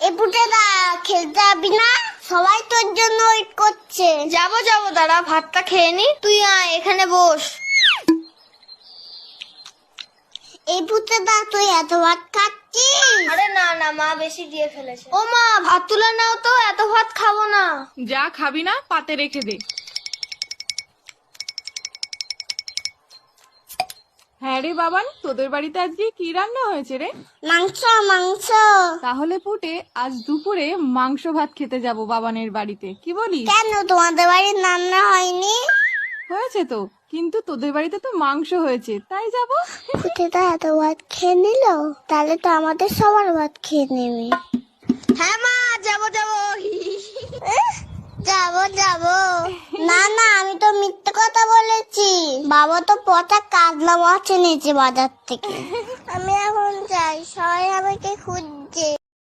এ পুটেদা খেলতে যাবি না? সবাই তোর জন্য ওয়েট করছে। যাবো দাঁড়া, ভাতটা খেয়ে নি। তুই আয়, এখানে বস। এই পুটেদা তুই এত ভাত খাচ্ছিস? আরে না মা বেশি দিয়ে ফেলেছে। ও মা, ভাত তুলে নাও তো, এত ভাত খাবো না। যা খাবি না পাতে রেখে দে। হ্যাঁ রে বাবান, তোদের বাড়িতে আজকে কি রান্না হয়েছে রে? মাংস মাংস। তাহলে পুটে আজ দুপুরে মাংস ভাত খেতে যাব বাবানের বাড়িতে, কি বলিস? কেন তোমাদের বাড়ির রান্না হয়নি? হয়েছে তো, কিন্তু তোদের বাড়িতে তো মাংস হয়েছে, তাই যাব। পুটেদা এত ভাত খেয়ে নিল, তাহলে তো আমাদের সবার ভাত খেয়ে নেবে। হ্যাঁ মা, যাবো যাবো। না আমি তো মিথ্যে কথা বলেছি। বাবা তো পচা কাতলা মাছ এনেছে বাজার থেকে। আমি এখন যাই, সবাই আমাকে খুঁজছে।